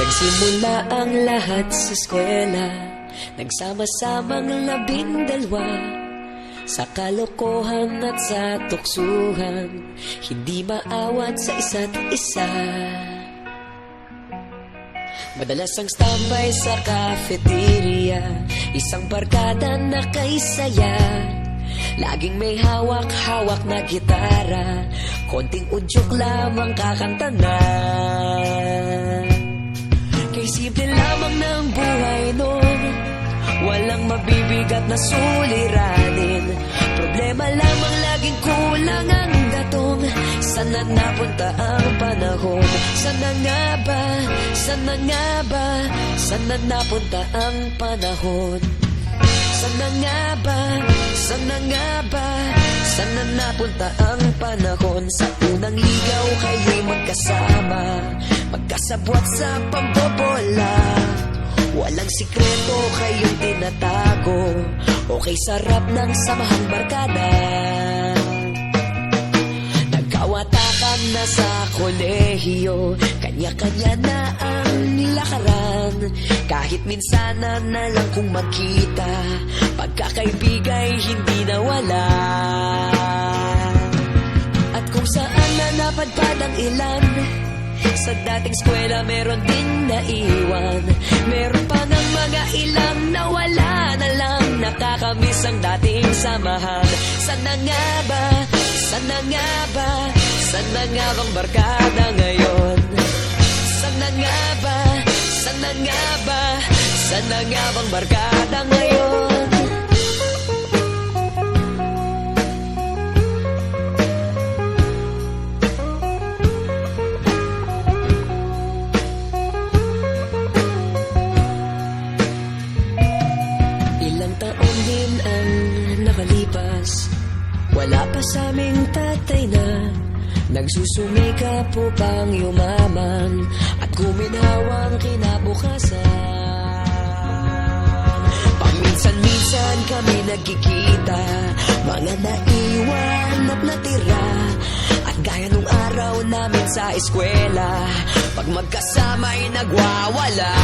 Nagsimula ang lahat sa eskwela, nagsama-samang 12 sa kalokohan at sa tuksuhan, hindi maawat sa isa't isa. Madalas ang standby sa cafeteria, isang barkada na kay saya. Laging may hawak-hawak na gitara, konting udyok lamang kakanta na. Kay simple lamang ng buhay nun, walang mabibigat na suliranin. Problema lamang laging kulang ang gatong. Sana napunta ang panahon? Sana nga ba? Sana nga ba? Sana napunta ang panahon? Sana nga ba? Sana nga ba? Sana napunta ang panahon? Sa unang ligaw kayo'y magkasama, magkasabwat sa pambobola. Walang sikreto kayong tinatago, okay sarap ng samahang barkada. Nagkawatakan na sa kolehiyo, kanya-kanya na ang lakaran. Kahit minsanan na lang kung magkita, pagkakaibigay hindi nawala. At kung saan na napadpad ang ilan, sa dating eskwela meron din naiwan. Meron pa ng mga ilang nawala na lang, nakakamiss ang dating samahan. Sana nga ba? Sana nga ba? Sana nga bang barkada ngayon? Sana nga ba? Sana nga ba? Sana nga bang barkada ngayon? Ilang taon din ang nakalipas, wala pa sa aming tatay na nagsusumikap upang yumaman at guminhawang kinabukasan. Paminsan-minsan kami nagkikita, mga naiwan at natira. At gaya nung araw namin sa eskwela, pag magkasama'y nagwawala.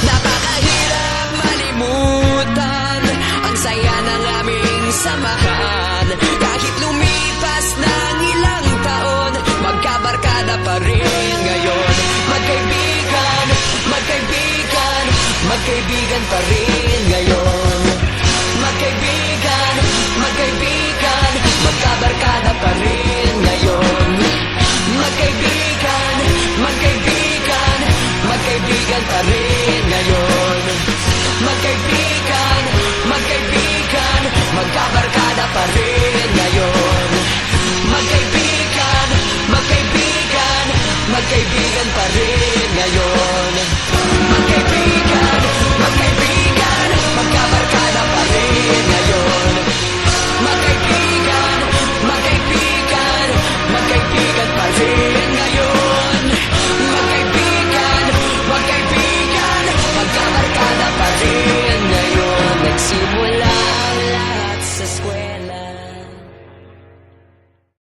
Napakahirap malimutan ang saya ng aming samahan. Kahit lumipas ng ilang taon, magkabarkada pa rin ngayon. Magkaibigan, magkaibigan, magkaibigan pa rin ngayon.